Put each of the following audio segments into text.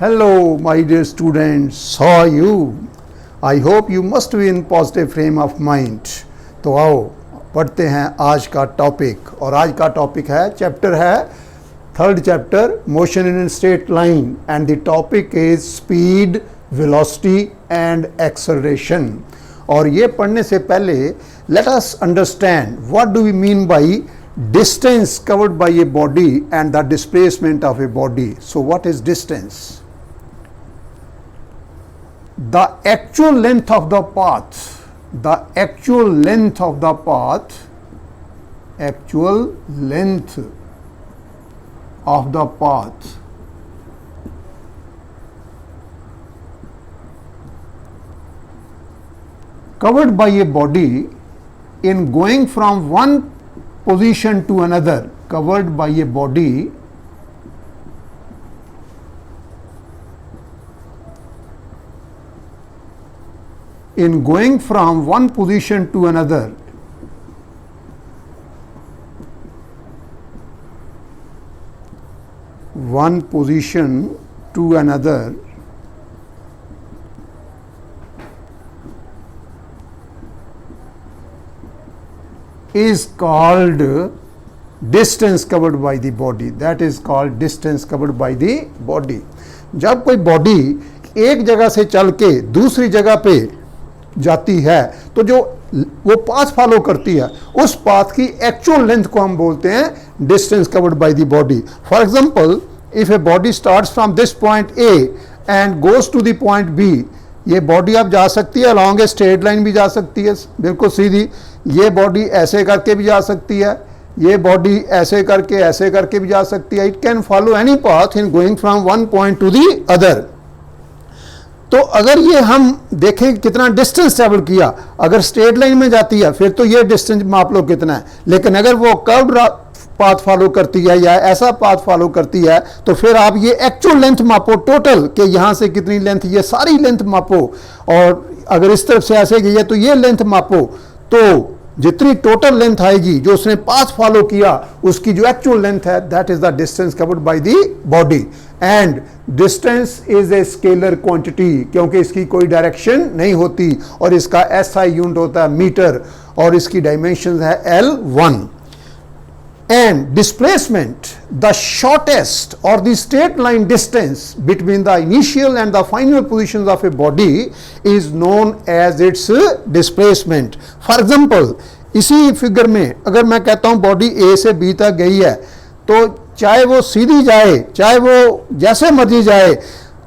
Hello, my dear students. How are you? I hope you must be in positive frame of mind. तो आओ पढ़ते हैं आज का टॉपिक, और आज का टॉपिक है, चैप्टर है third chapter, motion in straight line, and the topic is speed, velocity and acceleration. और ये पढ़ने से पहले let us understand what do we mean by distance covered by a body and the displacement of a body. So what is distance? The actual length of the path, the actual length of the path, actual length of the path covered by a body in going from one position to another, covered by a body in going from one position to another, one position to another is called distance covered by the body. That is called distance covered by the body. जब कोई body एक जगह से चल के दूसरी जगह पे जाती है तो जो वो पाथ फॉलो करती है, उस पाथ की एक्चुअल लेंथ को हम बोलते हैं distance covered by the body. For example, if a body starts from this point A and goes to the point B, ये बॉडी अब जा सकती है अलॉन्ग ए स्ट्रेट लाइन भी जा सकती है, बिल्कुल सीधी। ये बॉडी ऐसे करके भी जा सकती है, ये बॉडी ऐसे करके भी जा सकती है। It can follow any path in going from one point to the other. तो अगर ये हम देखें कितना डिस्टेंस ट्रेवल किया, अगर स्ट्रेट लाइन में जाती है फिर तो ये डिस्टेंस माप लो कितना है, लेकिन अगर वो कर्व्ड पाथ फॉलो करती है या ऐसा पाथ फॉलो करती है तो फिर आप ये एक्चुअल लेंथ मापो टोटल, कि यहां से कितनी लेंथ, ये सारी लेंथ मापो, और अगर इस तरफ से ऐसे गई है तो ये लेंथ मापो। तो जितनी टोटल लेंथ आएगी जो उसने पाथ फॉलो किया, उसकी जो एक्चुअल लेंथ है, that is the distance covered by the body. And distance is a scalar quantity, क्योंकि इसकी कोई डायरेक्शन नहीं होती, और इसका SI यूनिट होता है मीटर, और इसकी डायमेंशन है L1। And displacement, the shortest or the straight line distance between the initial and the final positions of a body is known as its displacement. For example, इसी figure में अगर मैं कहता हूं बॉडी A से B तक गई है, तो चाहे वो सीधी जाए चाहे वो जैसे मर्जी जाए,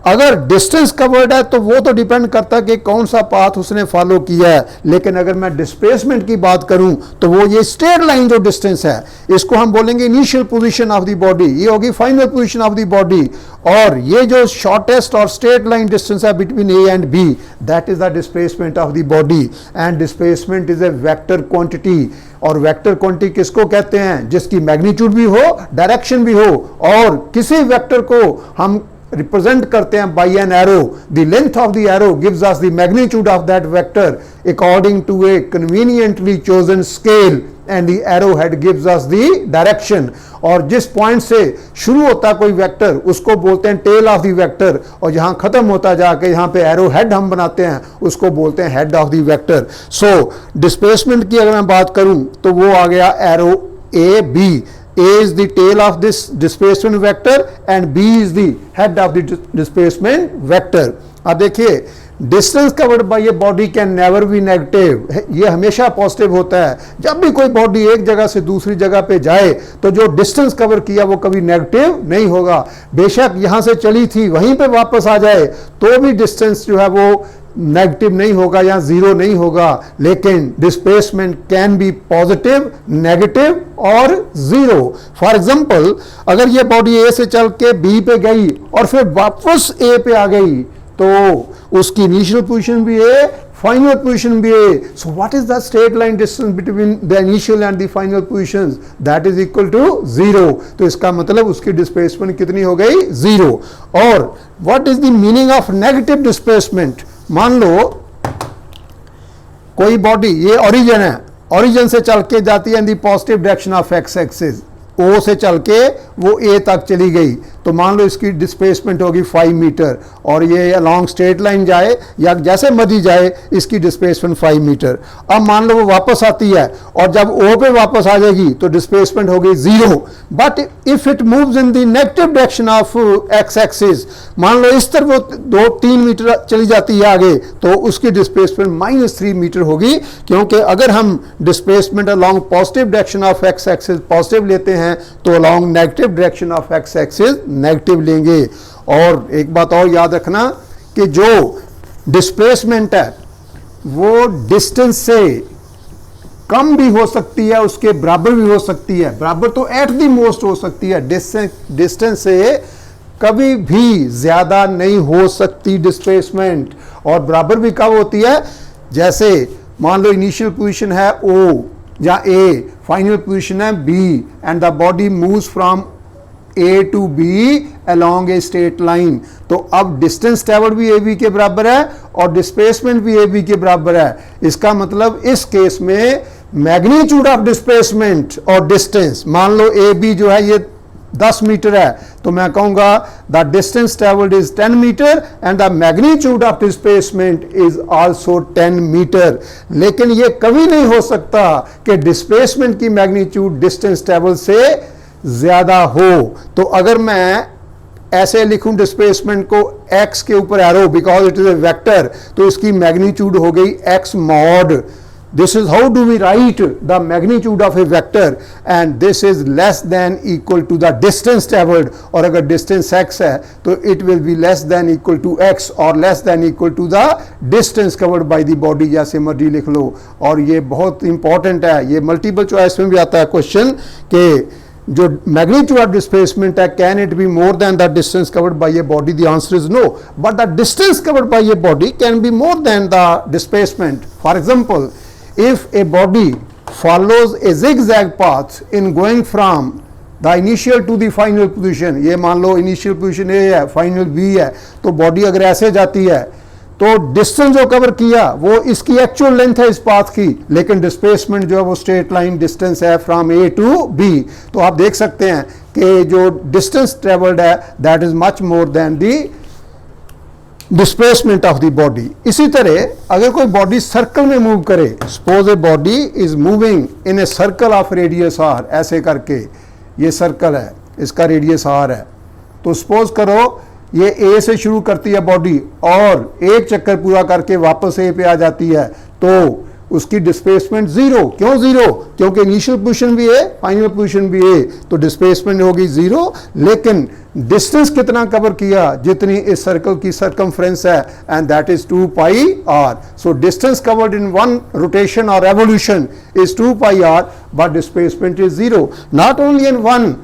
अगर डिस्टेंस कवर्ड है तो वो तो डिपेंड करता है कि कौन सा पाथ उसने फॉलो किया है। लेकिन अगर मैं डिस्प्लेसमेंट की बात करूं तो वो ये स्ट्रेट लाइन जो डिस्टेंस है, इसको हम बोलेंगे initial position of the body, ये होगी final position of the body. और ये जो शॉर्टेस्ट और स्ट्रेट लाइन डिस्टेंस है between A and B, that is the displacement of the body. And displacement is a vector quantity, और vector quantity किसको कहते हैं? जिसकी मैग्नीट्यूड भी हो, डायरेक्शन भी हो, और किसी वेक्टर को हम रिप्रेजेंट करते हैं by an arrow. The length of the arrow gives us the magnitude of that vector according to a conveniently chosen scale, and the arrow head gives us the direction. और जिस point से शुरू होता है कोई vector, उसको बोलते हैं टेल ऑफ द वेक्टर, और जहां खत्म होता जाके यहाँ पे एरो हेड हम बनाते हैं, उसको बोलते हैं head of the vector. So displacement की अगर मैं बात करूं तो वो आ गया arrow A B. A is the tail of this displacement vector and B is the head of the displacement vector. अब देखिए, distance covered by a body can never be negative, ये हमेशा पॉजिटिव होता है। जब भी कोई बॉडी एक जगह से दूसरी जगह पे जाए तो जो डिस्टेंस कवर किया वो कभी नेगेटिव नहीं होगा। बेशक यहां से चली थी वहीं पे वापस आ जाए तो भी डिस्टेंस जो है वो नेगेटिव नहीं होगा या जीरो नहीं होगा, लेकिन displacement can be positive, negative और जीरो। फॉर एग्जांपल, अगर ये बॉडी ए से चल के बी पे गई और फिर वापस ए पे आ गई तो उसकी इनिशियल पोजीशन भी ए, फाइनल पोजीशन भी A. So what is the straight line distance between the initial and the final positions? That is equal to zero. तो इसका मतलब उसकी डिस्प्लेसमेंट कितनी हो गई? जीरो। और what is the meaning of negative displacement? मान लो कोई बॉडी, ये ओरिजिन है, ओरिजिन से चल के जाती है in the positive direction of X axis, O से चल के वो ए तक चली गई, तो मान लो इसकी डिस्प्लेसमेंट होगी 5 मीटर और ये अलॉन्ग स्ट्रेट लाइन जाए या जैसे मर्जी जाए, इसकी डिस्प्लेसमेंट 5 मीटर। अब मान लो वो वापस आती है और जब ओ पे वापस आ जाएगी तो डिस्प्लेसमेंट होगी 0। But if it moves in the negative direction of X axis, मान लो इस तरफ वो 2-3 मीटर चली जाती है आगे, तो उसकी डिस्प्लेसमेंट -3 मीटर होगी, क्योंकि अगर हम displacement along positive direction of X axis positive लेते हैं तो along negative direction of X axis negative लेंगे। और एक बात और याद रखना कि जो डिस्प्लेसमेंट है वो डिस्टेंस से कम भी हो सकती है, उसके बराबर भी हो सकती है। बराबर तो एट द मोस्ट हो सकती है, डिस्टेंस से कभी भी ज्यादा नहीं हो सकती डिस्प्लेसमेंट। और बराबर भी कब होती है, जैसे मान लो इनिशियल पोजीशन है O या A, फाइनल पोजीशन है B and the body moves from A to B along a straight line। तो अब डिस्टेंस ट्रेवल्ड भी AB के बराबर है और डिस्प्लेसमेंट भी AB के बराबर है। इसका मतलब इस केस में मैग्नीट्यूड ऑफ डिस्प्लेसमेंट और डिस्टेंस, मान लो AB जो है ये 10 मीटर है, तो मैं कहूंगा the distance travelled is 10 metre and the magnitude of displacement is also 10 metre. लेकिन ये कभी नहीं हो सकता कि डिस्प्लेसमेंट की मैग्नीट्यूड डिस्टेंस ट्रेवल से ज्यादा हो। तो अगर मैं ऐसे लिखूं डिस्प्लेसमेंट को x के ऊपर arrow, because it is a vector, तो इसकी मैग्नीट्यूड हो गई x mod. This is how do we write the magnitude of a vector, and this is less than equal to the distance travelled. और अगर डिस्टेंस x है तो it will be less than equal to x और less than equal to the distance covered by the body, जैसे मर्जी लिख लो। और ये बहुत इंपॉर्टेंट है, ये मल्टीपल चॉइस में भी आता है क्वेश्चन के जो मैग्नीट्यूड ऑफ डिस्प्लेसमेंट है, can it be more than the distance covered by a body? The answer is no, but the distance covered by a body can be more than the displacement. For example, if a body follows a zigzag path in going from the initial to the final position, ये मान लो initial position A है, final B है, तो body अगर ऐसे जाती है तो डिस्टेंस जो कवर किया वो इसकी एक्चुअल लेंथ है इस पाथ की, लेकिन डिस्प्लेसमेंट जो है वो स्ट्रेट लाइन डिस्टेंस है फ्रॉम A टू B। तो आप देख सकते हैं कि जो डिस्टेंस ट्रेवल्ड है that is much more than the displacement of the body. इसी तरह अगर कोई बॉडी सर्कल में मूव करे, suppose A body is moving in a circle of radius r, ऐसे करके ये सर्कल है, इसका रेडियस r है, तो सपोज करो ये A से शुरू करती है बॉडी और एक चक्कर पूरा करके वापस A पे आ जाती है, तो उसकी डिस्प्लेसमेंट 0। क्यों 0? क्योंकि इनिशियल पोजीशन भी है, फाइनल पोजीशन भी है, तो डिस्प्लेसमेंट होगी 0। लेकिन डिस्टेंस कितना कवर किया? जितनी इस सर्कल की सरकमफ्रेंस है, and that is 2 pi r। So distance covered in one rotation और revolution is 2 pi r, but displacement is 0। Not only in one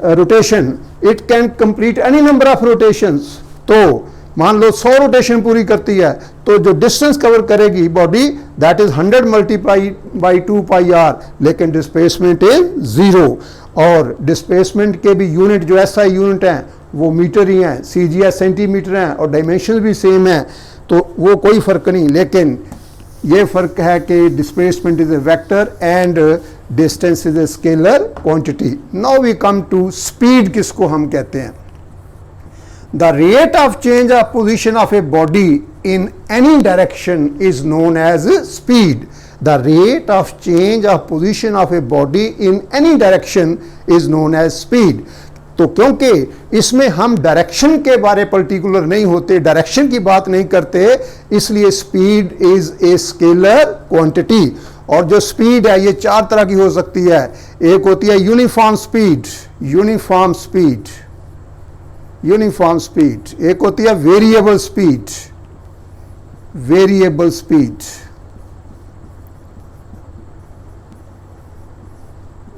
rotation, it can complete any number of rotations. तो मान लो 100 rotation पूरी करती है, तो जो distance cover करेगी body that is 100 multiply by 2 pi r, लेकिन डिस्प्लेसमेंट इज 0। और डिस्प्लेसमेंट के भी यूनिट जो SI यूनिट हैं वो मीटर ही हैं, CGS सेंटीमीटर हैं, और डायमेंशन भी सेम है, तो वो कोई फर्क नहीं। लेकिन ये फर्क है कि displacement is a vector and distance is a scalar quantity. Now we come to speed, किसको हम कहते हैं? The rate of change of position of a body in any direction is known as speed. The rate of change of position of a body in any direction is known as speed. तो क्योंकि इसमें हम direction के बारे particular नहीं होते, direction की बात नहीं करते, इसलिए speed is a scalar quantity. और जो स्पीड है ये 4 तरह की हो सकती है। एक होती है uniform speed, uniform speed, uniform speed. एक होती है वेरिएबल स्पीड, वेरिएबल स्पीड।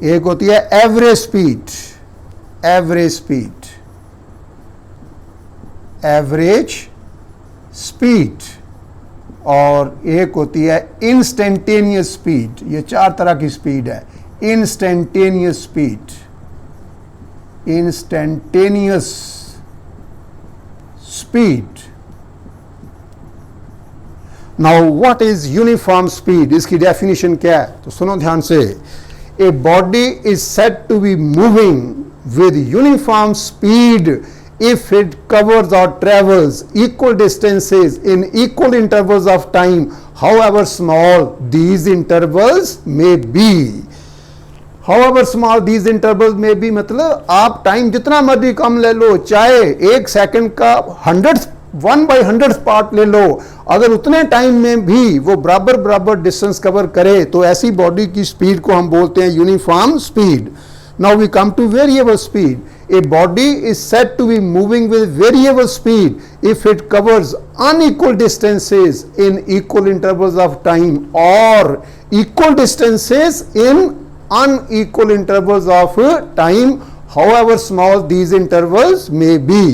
एक होती है average speed, average speed, average speed. और एक होती है इंस्टेंटेनियस स्पीड। ये 4 तरह की स्पीड है। Instantaneous speed, instantaneous speed. Now what is uniform speed? इसकी डेफिनेशन क्या है? तो सुनो ध्यान से। A body is said to be moving with uniform speed if it covers or travels equal distances in equal intervals of time, however small these intervals may be. However small these intervals may be मतलब आप time जितना मर्जी कम ले लो, चाहे 1 second का 1/100th part ले लो, अगर उतने टाइम में भी वो बराबर डिस्टेंस कवर करे तो ऐसी बॉडी की स्पीड को हम बोलते हैं uniform speed. Now we come to variable speed. A body is said to be moving with variable speed if it covers unequal distances in equal intervals of time or equal distances in unequal intervals of time, however small these intervals may be.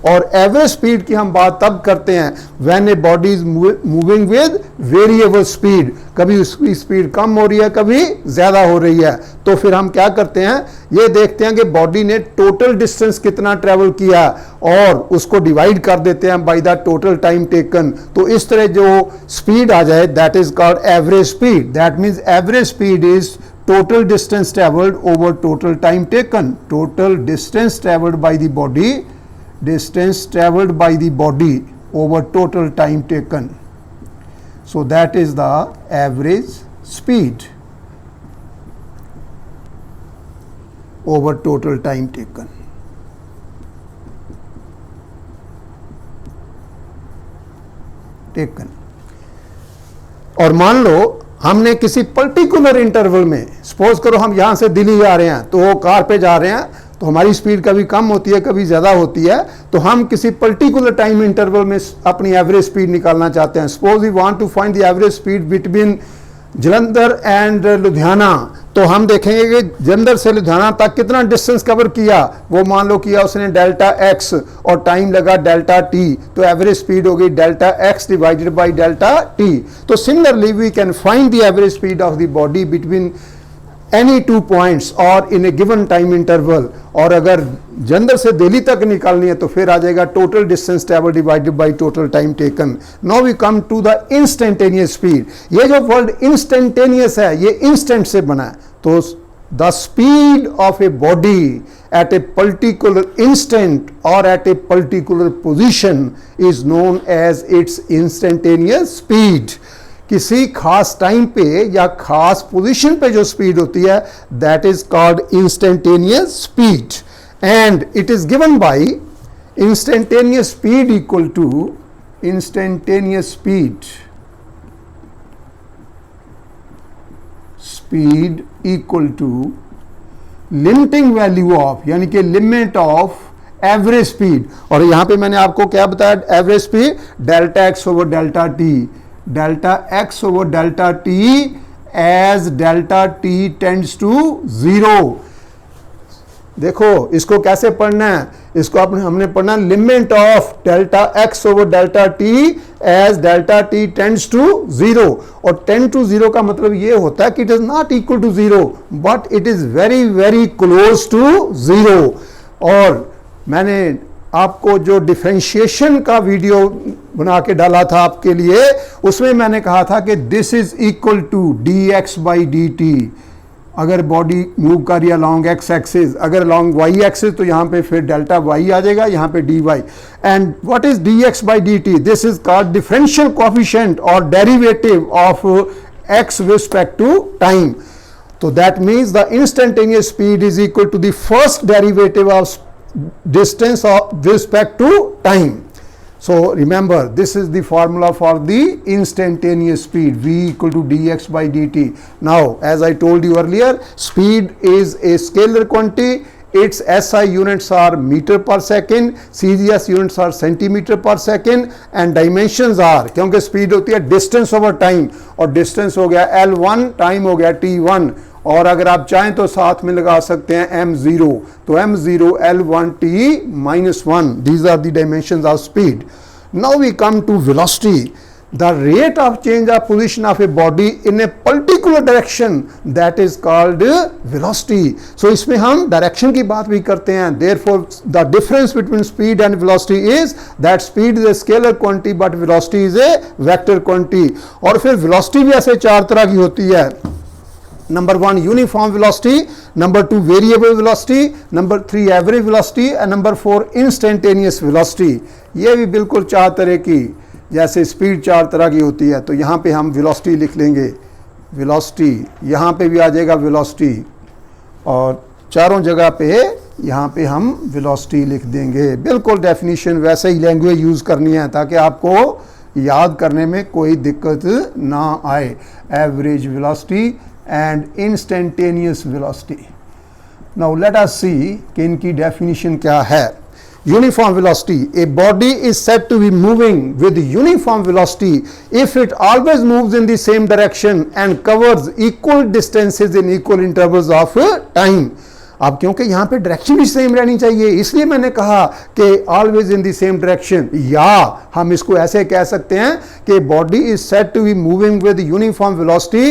और average speed की हम बात तब करते हैं when A body is moving with variable speed. कभी उसकी speed कम हो रही है, कभी ज्यादा हो रही है, तो फिर हम क्या करते हैं, ये देखते हैं कि बॉडी ने टोटल डिस्टेंस कितना ट्रेवल किया और उसको डिवाइड कर देते हैं by the total time taken. तो इस तरह जो स्पीड आ जाए that is called average speed. That means average speed is total distance traveled over total time taken. Total distance traveled by the body, distance traveled by the body over total time taken. So that is the average speed over total time taken. और मान लो हमने किसी particular interval में, suppose करो हम यहाँ से दिल्ली जा रहे हैं, तो कार पे जा रहे हैं, तो हमारी स्पीड कभी कम होती है, कभी ज़्यादा होती है, तो हम किसी पर्टिकुलर टाइम इंटरवल में अपनी एवरेज स्पीड निकालना चाहते हैं. Suppose we want to find the average speed between Jalandhar and Ludhiana, तो हम देखेंगे कि जलंधर से लुधियाना तक कितना डिस्टेंस कवर किया. वो मान लो किया उसने डेल्टा एक्स और टाइम लगा डेल्टा टी, तो एवरेज स्पीड हो गई delta X divided by delta T. तो similarly we can find the average speed of the body between any 2 points और in a given time interval. और अगर जलंधर से दिल्ली तक निकालनी है तो फिर आ जाएगा total distance travel divided by total time taken. Now we come to the instantaneous speed. ये जो वर्ड इंस्टेंटेनियस है ये इंस्टेंट से बना है. तो the speed of a body at a particular instant और at a particular position is known as its instantaneous speed. किसी खास टाइम पे या खास पोजीशन पे जो स्पीड होती है that is called instantaneous speed. And it is given by instantaneous speed equal to instantaneous speed equal to limiting value of, यानी कि लिमिट ऑफ एवरेज स्पीड. और यहां पे मैंने आपको क्या बताया, average speed delta x over delta t, delta x over delta t as delta t tends to 0. देखो इसको कैसे पढ़ना है, इसको हमने पढ़ना limit of delta x over delta t as delta t tends to 0. और टेंड टू 0 का मतलब ये होता है कि it is not equal to 0 but it is very very close to 0. और मैंने आपको जो डिफरेंशिएशन का वीडियो बना के डाला था आपके लिए, उसमें मैंने कहा था कि this is equal to d x by D t. अगर बॉडी मूव कर रही है अलॉन्ग एक्स एक्सिस, अगर अलॉन्ग वाई एक्सिस तो यहाँ पे फिर डेल्टा वाई आ जाएगा, यहाँ पे D Y. And what is D x by D T? This is called differential coefficient और derivative of X with respect to time. तो that means the instantaneous speed is equal to the first derivative of distance with respect to time. So remember this is the formula for the instantaneous speed, v equal to dx by dt. Now as I told you earlier, speed is a scalar quantity. Its SI units are meter per second, CGS units are centimeter per second and dimensions are, क्योंकि speed होती है distance over time और distance हो गया L1, time हो गया T1. और अगर आप चाहें तो साथ में लगा सकते हैं m0, तो m0 L1 T minus 1. These are the dimensions of speed. Now we come to velocity. The rate of change of position of a body in a particular direction, that is called velocity. So इसमें हम direction की बात भी करते हैं. Therefore the difference between speed and velocity is that speed is a scalar quantity but velocity is a vector quantity. और फिर velocity भी ऐसे 4 तरह की होती है. Number 1 uniform velocity, number 2 variable velocity, number 3 average velocity and number 4 instantaneous velocity. ये भी बिल्कुल 4 तरह की, जैसे स्पीड 4 तरह की होती है, तो यहाँ पे हम velocity लिख लेंगे, velocity, यहाँ पे भी आ जाएगा velocity, और चारों जगह पे यहाँ पे हम velocity लिख देंगे. बिल्कुल डेफिनेशन वैसे ही लैंग्वेज यूज़ करनी है ताकि आपको याद करने में कोई दिक्कत ना आए. Average velocity and instantaneous velocity. Now let us see कि इनकी डेफिनेशन क्या है. Uniform velocity, a body is said to be moving with uniform velocity if it always moves in the same direction and covers equal distances in equal intervals of time. अब क्योंकि यहाँ पे direction भी same रहनी चाहिए, इसलिए मैंने कहा कि always in the same direction, या हम इसको ऐसे कह सकते हैं कि body is said to be moving with uniform velocity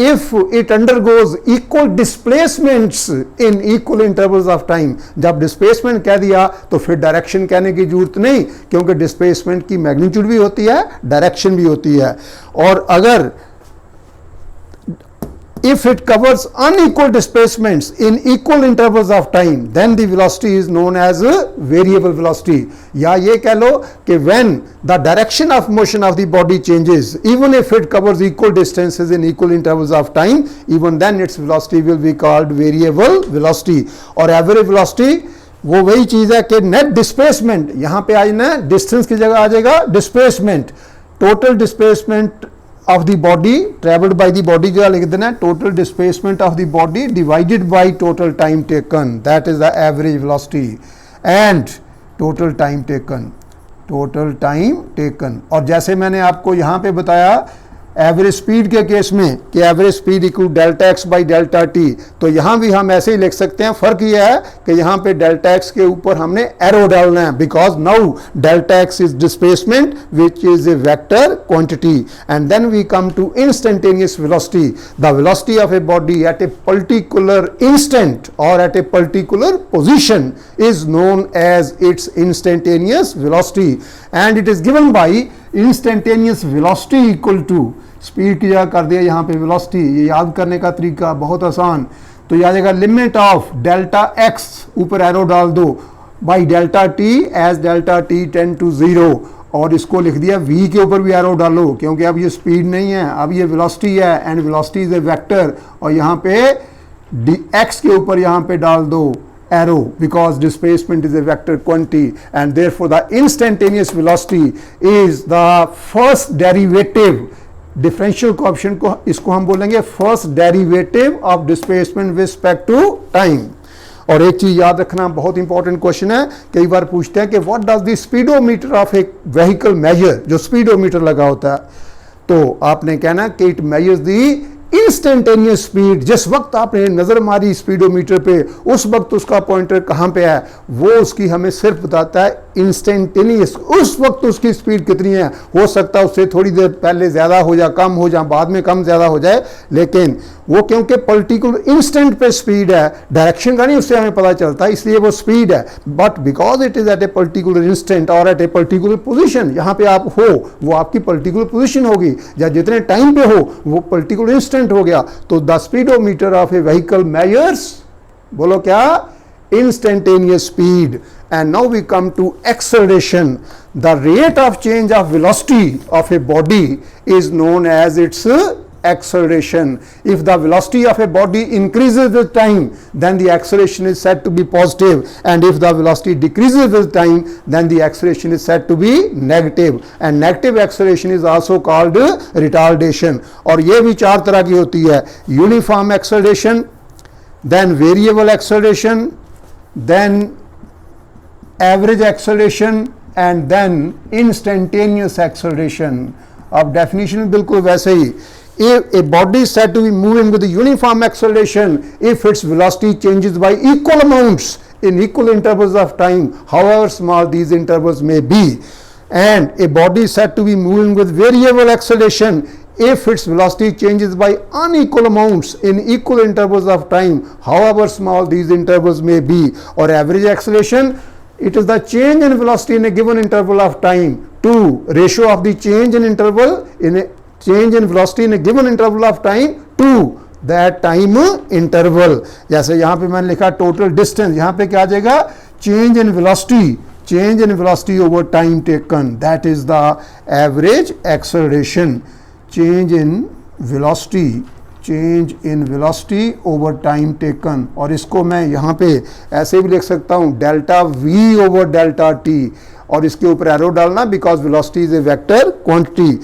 if it undergoes equal displacements in equal intervals of time. जब डिस्प्लेसमेंट कह दिया तो फिर डायरेक्शन कहने की जरूरत नहीं, क्योंकि डिस्प्लेसमेंट की मैग्नीट्यूड भी होती है, डायरेक्शन भी होती है. और अगर if it covers unequal displacements in equal intervals of time, then the velocity is known as a variable velocity. या ये कह लो कि when the direction of motion of the body changes, even if it covers equal distances in equal intervals of time, even then its velocity will be called variable velocity. और average velocity वो वही चीज़ है कि net displacement, यहाँ पे आज ना distance की जगह आ जाएगा displacement, total displacement of the body traveled by the body क्या लिख देना है, total displacement of the body divided by total time taken, that is the average velocity, and total time taken, total time taken. और जैसे मैंने आपको यहाँ पे बताया एवरेज स्पीड के केस में कि average speed equal delta x by delta T, तो यहाँ भी हम ऐसे ही लिख सकते हैं. फर्क यह है कि यहाँ पे डेल्टा एक्स के ऊपर हमने एरो डालना है, because now delta X is displacement which is a vector quantity. And then we come to instantaneous velocity. The velocity of a body at a particular instant और at a particular position is known as its instantaneous velocity, and it is given by instantaneous velocity equal to, speed की जगह कर दिया यहाँ पे velocity. ये याद करने का तरीका बहुत आसान, तो याद आएगा लिमिट ऑफ डेल्टा एक्स, ऊपर एरो डाल दो, by delta t as delta t tend to 0, और इसको लिख दिया v के ऊपर भी एरो डालो, क्योंकि अब ये स्पीड नहीं है, अब ये वेलोसिटी है, and velocity is a vector, और यहाँ पे x के ऊपर यहाँ पे डाल दो arrow because displacement is a vector quantity, and therefore the instantaneous velocity is the first derivative, differential coefficient को इसको हम बोलेंगे first derivative of displacement with respect to time. और एक चीज याद रखना, बहुत इंपॉर्टेंट क्वेश्चन है, कई बार पूछते हैं कि what does the speedometer of a vehicle measure, जो स्पीडोमीटर लगा होता है, तो आपने कहना कि it measures the instantaneous speed. जिस वक्त आपने नजर मारी स्पीडोमीटर पे, उस वक्त उसका पॉइंटर कहां पे है, वो उसकी हमें सिर्फ बताता है इंस्टेंटेनियस, उस वक्त उसकी स्पीड कितनी है. हो सकता है उससे थोड़ी देर पहले ज्यादा हो जाए, कम हो जाए, बाद में कम ज्यादा हो जाए, लेकिन वो क्योंकि पर्टिकुलर इंस्टेंट पे स्पीड है, डायरेक्शन का नहीं उससे हमें पता चलता, इसलिए वो स्पीड है. But because it is at a particular instant और एट ए पर्टिकुलर पोजीशन, यहाँ पे आप हो, वो आपकी पर्टिकुलर पोजीशन होगी, या जितने टाइम पे हो वो पर्टिकुलर इंस्टेंट हो गया. तो the speedometer of a vehicle measures, बोलो क्या, instantaneous speed. And now we come to acceleration. The rate of change of velocity of a body is known as its acceleration. If the velocity of a body increases with time, then the acceleration is said to be positive, and if the velocity decreases with time, then the acceleration is said to be negative, and negative acceleration is also called retardation. और ये भी 4 तरह की होती है, uniform acceleration, then variable acceleration, then average acceleration, and then instantaneous acceleration. अब definition बिल्कुल वैसे ही, if a body is said to be moving with a uniform acceleration if its velocity changes by equal amounts in equal intervals of time, however small these intervals may be, and a body is said to be moving with variable acceleration if its velocity changes by unequal amounts in equal intervals of time, however small these intervals may be. Or average acceleration, it is the change in velocity in a given interval of time to ratio of the change in interval in a change in velocity in a given interval of time to that time interval. जैसे यहाँ पे मैंने लिखा total distance, यहाँ पे क्या आ जाएगा, change in velocity, change in velocity over time taken, that is the average acceleration. change in velocity over time taken, और इसको मैं यहाँ पे ऐसे भी लिख सकता हूँ delta v over delta t, और इसके ऊपर एरो डालना because velocity is a vector quantity.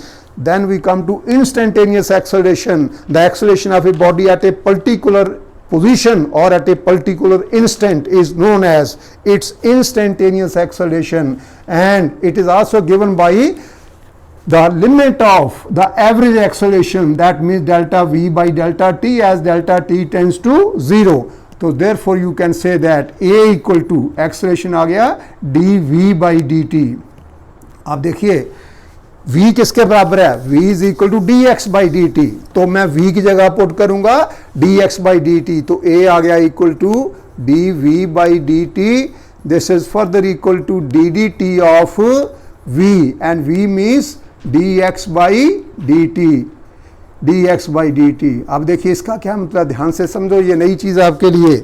Then we come to instantaneous acceleration, the acceleration of a body at a particular position or at a particular instant is known as its instantaneous acceleration, and it is also given by the limit of the average acceleration, that means delta v by delta t as delta t tends to 0. So therefore you can say that a equal to acceleration आ गया dv by dt. अब देखिए v किसके बराबर है, v is equal to d x by D t, तो मैं v की जगह पुट करूंगा d x by D t, तो a आ गया equal to d v by D T, this is further equal to d d t of v, and v means d x by D t, d x by D t. अब देखिए इसका क्या मतलब, ध्यान से समझो, ये नई चीज आपके लिए।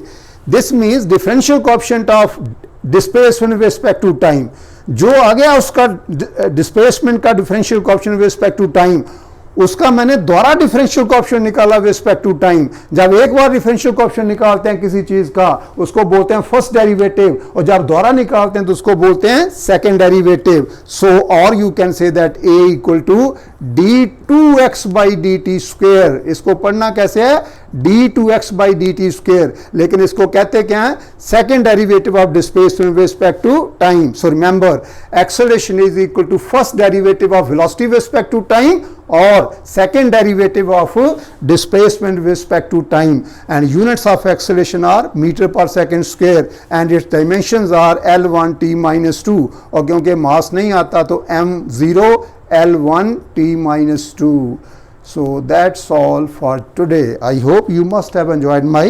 This means differential coefficient of displacement with respect to time, जो आ गया उसका डिस्प्लेसमेंट का differential coefficient with respect to time, उसका मैंने दोबारा डिफरेंशियल कोएफिशिएंट निकाला विद रिस्पेक्ट टू टाइम। जब एक बार डिफरेंशियल कोएफिशिएंट निकालते हैं किसी चीज का, उसको बोलते हैं फर्स्ट डेरिवेटिव, और जब दोबारा निकालते हैं तो उसको बोलते हैं सेकंड डेरिवेटिव। सो और you can say that a equal to D two X by D T square. इसको पढ़ना कैसे है, D two X by D T square, लेकिन इसको कहते क्या है, second derivative of displacement with respect to time. So remember acceleration is equal to first derivative of velocity with respect to time और second derivative of displacement with respect to time, and units of acceleration are meter per second square and its dimensions are L1 t minus 2, और क्योंकि मास नहीं आता तो m0 L1 t minus 2. So that's all for today. I hope you must have enjoyed my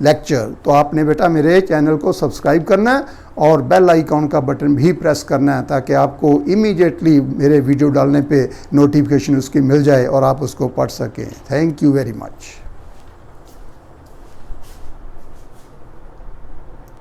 lecture. तो आपने बेटा मेरे channel को सब्सक्राइब करना है और बेल आइकॉन का बटन भी प्रेस करना है, ताकि आपको इमीडिएटली मेरे वीडियो डालने पे नोटिफिकेशन उसकी मिल जाए और आप उसको पढ़ सकें। Thank you very much.